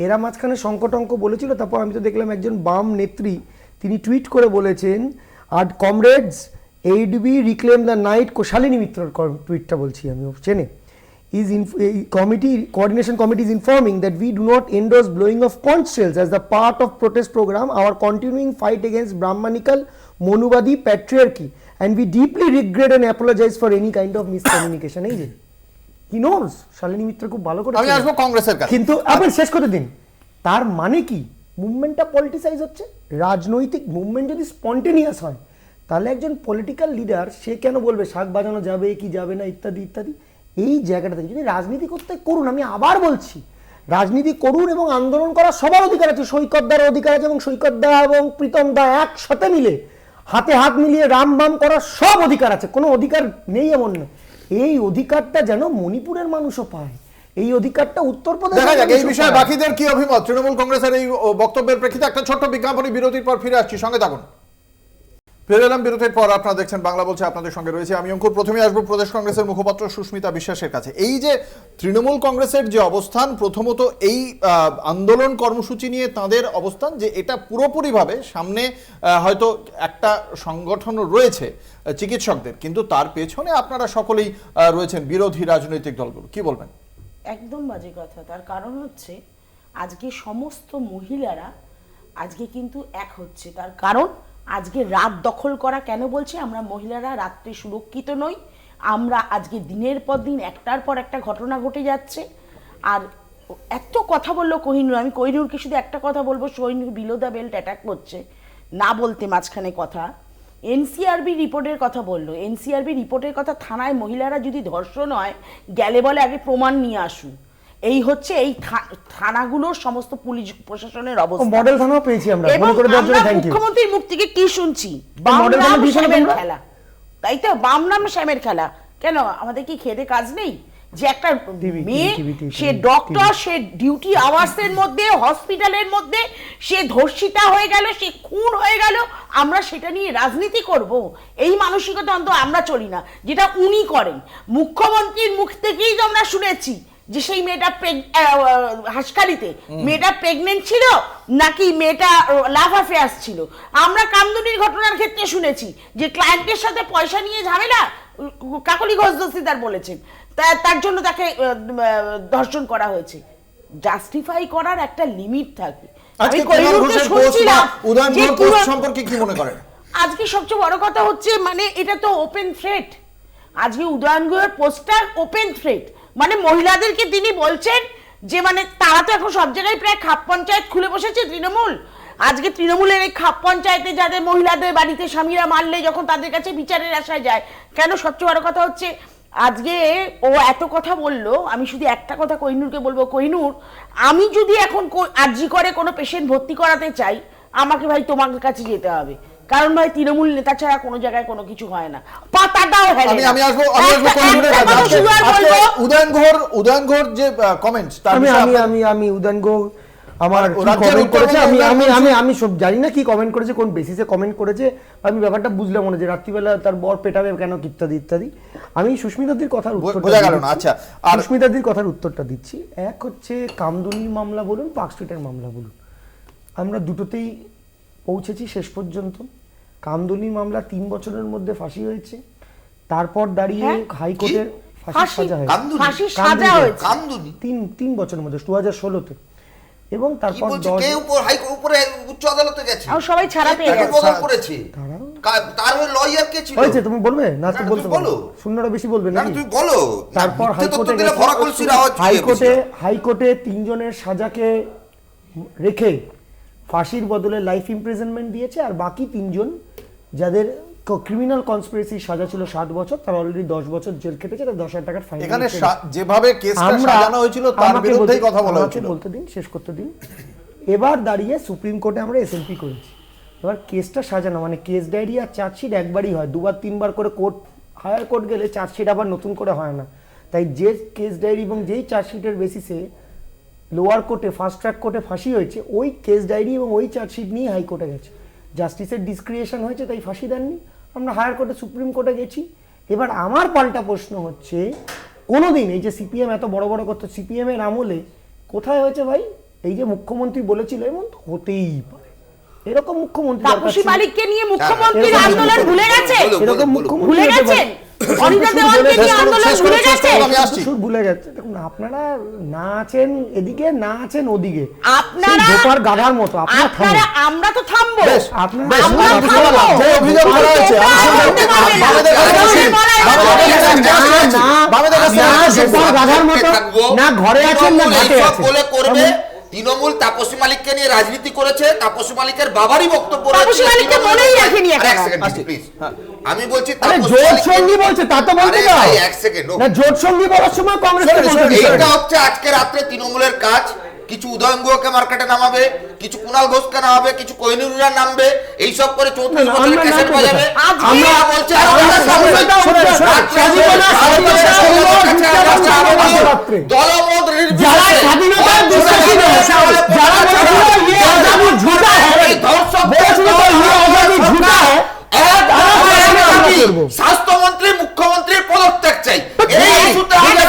এরা মাঝখানে সংকটঙ্ক বলেছিল, তারপর আমি তো দেখলাম একজন বাম নেত্রী তিনি টুইট করে বলেছেন, আর comrades aid be reclaim the night, Shalini মিত্রর টুইটটা বলছি আমি, চেনে, coordination committee is informing that we do not endorse blowing of conch shells as the part of protest program, our continuing fight against Brahmanical Monubadi patriarchy, and we deeply regret and apologize for any kind of miscommunication. এই যে he knows Shalini মিত্র খুব ভালো করে আমি আসবো কংগ্রেসের কাছে। কিন্তু আপনি শেষ করে দিন, তার মানে কি মুভমেন্টটা পলিটিসাইজ হচ্ছে? রাজনৈতিক মুভমেন্ট যদি স্পন্টেনিয়াস হয় তাহলে একজন পলিটিক্যাল লিডার সে কেন বলবে শাক বাজানো যাবে কি যাবে না ইত্যাদি ইত্যাদি। এই জায়গাটা থেকে যদি রাজনীতি করতে করুন, আমি আবার বলছি রাজনীতি করুন এবং আন্দোলন করার সবার অধিকার আছে, সৈকতদার অধিকার আছে এবং সৈকতদা এবং প্রীতম দা একসাথে মিলে হাতে হাত মিলিয়ে রাম বাম করার সব অধিকার আছে, কোনো অধিকার নেই এমন না। এই অধিকারটা যেন মণিপুরের মানুষও পায়, এই অধিকারটা উত্তরপ্রদেশ। দেখা যাক এই বিষয়ে বাকিদের কি অভিমত। তৃণমূল কংগ্রেসের এই বক্তব্যের প্রেক্ষিতে একটা ছোট্ট বিজ্ঞাপনী বিরতির পর ফিরে আসছি, সঙ্গে থাকুন। ফিরে এলাম বিরতির পর, আপনারা দেখছেন বাংলা বলছে, আপনাদের সঙ্গে রয়েছে আমি অঙ্কুর। প্রথমে আসবো প্রদেশ কংগ্রেসের মুখপাত্র সুস্মিতা বিশ্বাসের কাছে। এই যে তৃণমূল কংগ্রেসের যে অবস্থান, প্রথমত এই আন্দোলন কর্মসূচি নিয়ে তাদের অবস্থান যে এটা পুরোপুরিভাবে সামনে হয়তো একটা সংগঠন রয়েছে চিকিৎসকদের, কিন্তু তার পেছনে আপনারা সকলেই রয়েছেন বিরোধী রাজনৈতিক দলগুলো, কি বলবেন? একদম বাজে কথা। তার কারণ হচ্ছে আজকে সমস্ত মহিলারা আজকে কিন্তু এক হচ্ছে। তার কারণ আজকে রাত দখল করা, কেন বলছি? আমরা মহিলারা রাত্রে সুরক্ষিত নই। আমরা আজকে দিনের পর দিন একটার পর একটা ঘটনা ঘটে যাচ্ছে। আর এত কথা বললো কোহিনূর, আমি কোহিনূরকে শুধু একটা কথা বলবো, Kohinoor below the belt attack করছে না বলতে মাঝখানে কথা। এনসিআরবি রিপোর্টের কথা বললো, এনসিআরবি রিপোর্টের কথা, থানায় মহিলারা যদি ধর্ষণ হয় গেলে বলে আগে প্রমাণ নিয়ে আসুন। এই হচ্ছে এই থানাগুলোর সমস্ত পুলিশ প্রশাসনের অবস্থা। মডেল থানাও পেয়েছি আমরা, মনে করে দেওয়ার জন্য থ্যাংক ইউ। মুখ্যমন্ত্রীর মুখ থেকে কি শুনছি? মডেল থানা দিয়েছেন আপনারা? খেলা, তাই তো, বাম নাম শ্যামের খেলা। কেন আমাদের কি খেতে কাজ নেই? যে একটা মেয়ে, সে ডক্টর, সে ডিউটি আওয়ার্সের মধ্যে হসপিটালের মধ্যে সে ধর্ষিতা হয়ে গেল, সে খুন হয়ে গেল, আমরা সেটা নিয়ে রাজনীতি করব? এই মানসিকতা অন্তত আমরা চলি না, যেটা উনি করেন। মুখ্যমন্ত্রীর মুখ থেকেই তো আমরা শুনেছি যে সেই মেয়েটা হাসখালিতে মেয়েটা প্রেগনেন্ট ছিল নাকি মেয়েটা লাভ অ্যাফেয়ার্স ছিল। আমরা কামদুনির ঘটনার ক্ষেত্রে শুনেছি যে ক্লায়েন্টের সাথে পয়সা নিয়ে ঝামেলা, কাকলি ঘোষ দস্তিদার বলেছেন, তার জন্য তাকে ধর্ষণ করা হয়েছে। জাস্টিফাই করার একটা লিমিট থাকে। আমি কোহিনূরকে শুনছিলাম যে সম্পর্কে কি মনে করেন? আজকে সবচেয়ে বড় কথা হচ্ছে, মানে এটা তো ওপেন থ্রেট। আজকে উদয়ন গুহের পোস্টার ওপেন থ্রেট, মানে মহিলাদেরকে তিনি বলছেন যে মানে তারা তো এখন সব জায়গায় প্রায় খাপ পঞ্চায়েত খুলে বসেছে তৃণমূল। আজকে তৃণমূলের এই খাপ পঞ্চায়েতে যাদের মহিলাদের বাড়িতে স্বামীরা মারলে যখন তাদের কাছে বিচারের আশায় যায়, কেন? সবচেয়ে বড় কথা হচ্ছে আজকে ও এত কথা বললো, আমি শুধু একটা কথা কোহিনূরকে বলবো, কোহিনূর, আমি যদি এখন আরজি করে কোনো পেশেন্ট ভর্তি করাতে চাই, আমাকে ভাই তোমার কাছে যেতে হবে, কারণ ভাই তৃণমূল নেতা ছাড়া কোনো জায়গায় কোনো কিছু হয় না, পাতাটাও হেলে না। আমি আসবো উদয়ন ঘোর যে কমেন্টস, আমি উদয়ন ঘোর আমার আমি সব জানি না কি কমেন্ট করেছে, কোন বেসিসে কমেন্ট করেছে, আমি ব্যাপারটা বুঝলাম মনে যে রাত্রিবেলা তার বর পেটাবে কেন ইত্যাদি ইত্যাদি। আমি সুস্মিতাদির কথার উত্তরটা দিচ্ছি। এক হচ্ছে কামদুনির মামলা বলুন, পার্কস্ট্রিটের মামলা বলুন, আমরা দুটোতেই পৌঁছেছি শেষ পর্যন্ত। কামদুনির মামলা 3 বছরের মধ্যে ফাঁসি হয়েছে, তারপর দাঁড়িয়ে হাইকোর্টের ফাঁসির সাজা হয়েছে 3 বছরের মধ্যে 2016-তে, এবং তারপর উচ্চ আদালতে গেছে, সবাই ছাড়া পেয়ে গেছে। তার ওই লয়ার কে ছিল? হয়েছে, তুমি বলবে না? তো বলতে বলো, শূন্যটা বেশি বলবে না, তুমি বলো। তারপর হাইকোর্টে 3 জনের সাজাকে রেখে ফাঁসির বদলে লাইফ ইমপ্রিজনমেন্ট দিয়েছে, আর বাকি 3 জন যাদের ক্রিমিনাল কনস্পিরেসির সাজা ছিল 7 বছর, তারা অলরেডি 10 বছর জেল খেটেছে, তার 10,000 টাকার ফাইন। এখানে যেভাবে কেসটা সাজানো হয়েছিল তার বিরুদ্ধেই কথা বলা হয়েছিল। বলতে দিন, শেষ করতে দিন। এবার দাঁড়িয়ে সুপ্রিম কোর্টে আমরা এসএলপি করেছি। এবার কেসটা সাজানো মানে কেস ডায়েরি আর চার্জশিট একবারই হয়, 2-3বার করে কোর্ট, হায়ার কোর্ট গেলে চার্জশিট আবার নতুন করে হয় না। তাই যে কেস ডায়েরি এবং যেই চার্জশিটের বেসিসে লোয়ার কোর্টে, ফার্স্ট ট্র্যাক কোর্টে ফাঁসি হয়েছে, ওই কেস ডায়েরি এবং ওই চার্জশিট নিয়ে হাইকোর্টে গেছে। জাস্টিসের ডিসক্রিয়েশন হয়েছে, তাই ফাঁসি দেননি। আমরা হায়ার কোর্টে, সুপ্রিম কোর্টে গেছি। এবার আমার পাল্টা প্রশ্ন হচ্ছে, কোনোদিন এই যে সিপিএম এত বড় বড় করতো, সিপিএম এর আমলে কোথায় হয়েছে ভাই? এই যে মুখ্যমন্ত্রী বলেছিল এমন হতেই পারে, এরকম মুখ্যমন্ত্রী তাপসী মালিককে নিয়ে মুখ্যমন্ত্রীর আন্দোলন ভুলে গেছে, এরকম মুখ্যমন্ত্রী ভুলে গেছেন। অনিতা দেওয়ানকে নিয়ে আন্দোলন ভুলে গেছে? আমি আসছি। শুধু ভুলে গেছে। দেখুন আপনারা না আছেন এদিকে না আছেন ওদিকে, আপনারা সেই ধোপার গাধার মতো আপনারা থামুন। আমরা তো থামবো। আপনারা বেশ, আমরা আমি বুঝতে থামবো। পারলাম। যে অভিযোগ করা হয়েছে, আমি শুনতে পারলাম। বামেদের কাছে আসছি। বামেদের কাছে আসছি। ধোপার গাধার মতো না ঘরে আছেন না ঘাটে এইসব আছেন। বলে করবে। তৃণমূল তাপসী মালিককে নিয়ে রাজনীতি করেছে, তাপসী মালিকের বাবারই বক্তব্য তাপসী রয়েছে। মালিককে মনেই রাখেনি আরে, এক এখনো। সেকেন্ড প্লিজ, আমি বলছি আরে তাপসী জোট মালিককে- সঙ্গী বলছে তা তো বলতে আরে দাও। ভাই, এক সেকেন্ড না জোট সঙ্গী বলার সময় কংগ্রেসকে বলতে দিতে এইটা হবে। হচ্ছে আজকে রাত্রে তৃণমূলের কাজ। কিছু উদয়ঙ্গকে মার্কেটে নামাবে, কিছু কুণাল ঘোষকে নামাবে, কিছু কোহিনুররা নামবে, এইসব করে 34 না, বছরের আমরা ক্যাসেট না বাজাবে। করবো। আমরা বলছি আর আমরা আমরা সামনে স্বাধীনতা শুনুন, শুনুন, শুনুন, রাত্রে স্বাধীনতা, স্বাধীনতা, স্বাধীনতা, স্বাধীনতা, স্বাধীনতা, স্বাধীনতা, রাত্রে। দলমত নির্বিশেষে যারা স্বাধীনতার বিশ্বাসী নয়, যারা বলেছিল ये आजादी झूठा है, এই ধর্ষক বলেছিল তো ये आजादी झूठा है, স্বাস্থ্যমন্ত্রী মুখ্যমন্ত্রীর পদত্যাগ চাই। এই ইস্যুতে আমরা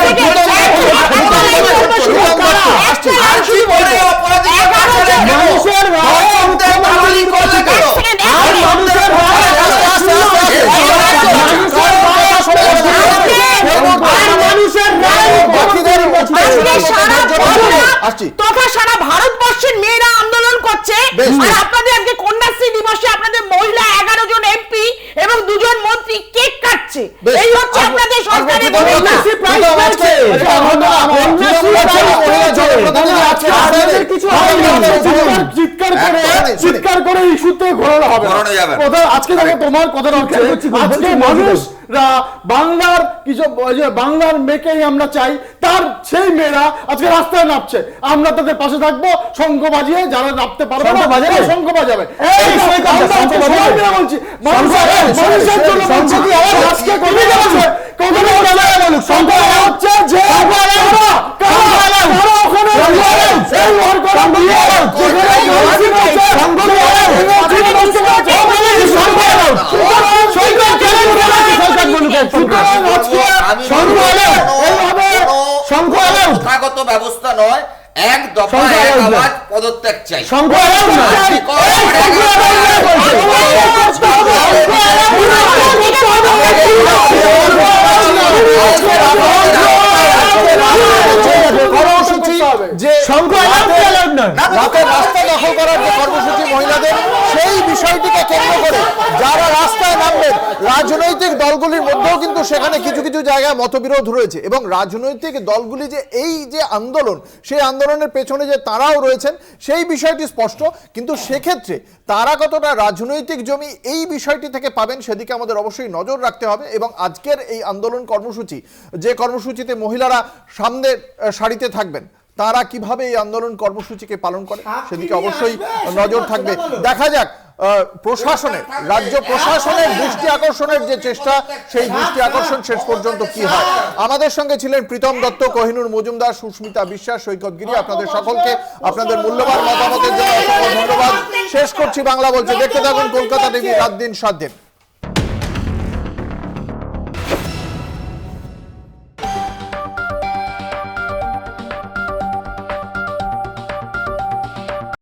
মানুষের ভাই মুখ্যমন্ত্রী করলে কেন? আর মানুষের ভাই মানুষের আসছি। তথা সারা ভারতবর্ষের মেয়েরা আন্দোলন করছে। আর আপনাদের আজকে কন্যাশ্রী দিবসে আপনাদের মহিলা 11 জন এমপি এবং 2 জন মন্ত্রী কেক কাটছে। এই হচ্ছে আপনাদের সরকারের ভূমিকা। চিৎকার করে ইস্যুতে ঘোরানো হবে না। ঘোরানো যাবে না। কথা আজকে দেখো তোমার কথা হচ্ছে আজকে মানুষরা বাংলার কিছু ওই যে বাংলার মেয়েকেই আমরা চাই, তার সেই মেয়েরা আজকে রাস্তায় নামছে। আমরা তাদের পাশে থাকবো, শঙ্খ বাজিয়ে, যারা নামতে পারবে না তারা শঙ্খ বাজাবে। এই বলছি মানুষের জন্য বলছি কি আমার আজকে কমে যাচ্ছে কখনো বলুক শঙ্খ হচ্ছে যে প্রথাগত ব্যবস্থা নয়, এক দফা এক আওয়াজ পদত্যাগ চাই। যে রাতের রাস্তা দখল করার যে কর্মসূচি মহিলাদের, সেই বিষয়টিকে কেন্দ্র করে যারা রাস্তায় নামবেন, রাজনৈতিক দলগুলির মধ্যেও কিন্তু সেখানে কিছু কিছু জায়গায় মতবিরোধ রয়েছে। এবং রাজনৈতিক দলগুলি যে এই যে আন্দোলন, সেই আন্দোলনের পেছনে যে তারাও রয়েছেন, সেই বিষয়টি স্পষ্ট। কিন্তু সেক্ষেত্রে তারা কতটা রাজনৈতিক জমি এই বিষয়টি থেকে পাবেন, সেদিকে আমাদের অবশ্যই নজর রাখতে হবে। এবং আজকের এই আন্দোলন কর্মসূচি, যে কর্মসূচিতে মহিলারা সামনের সারিতে থাকবেন, তারা কিভাবে এই আন্দোলন কর্মসূচিকে পালন করে সেদিকে অবশ্যই নজর থাকবে। দেখা যাক প্রশাসনের, রাজ্য প্রশাসনের দৃষ্টি আকর্ষণের যে চেষ্টা, সেই দৃষ্টি আকর্ষণ শেষ পর্যন্ত কি হয়। আমাদের সঙ্গে ছিলেন প্রীতম দত্ত, কোহিনুর মজুমদার, সুস্মিতা বিশ্বাস, সৈকত গিরি। আপনাদের সকলকে আপনাদের মূল্যবান মতামতের জন্য অসংখ্য ধন্যবাদ। শেষ করছি বাংলা বলছে। দেখতে থাকুন কলকাতা টিভি, রাত দিন 7 দিন।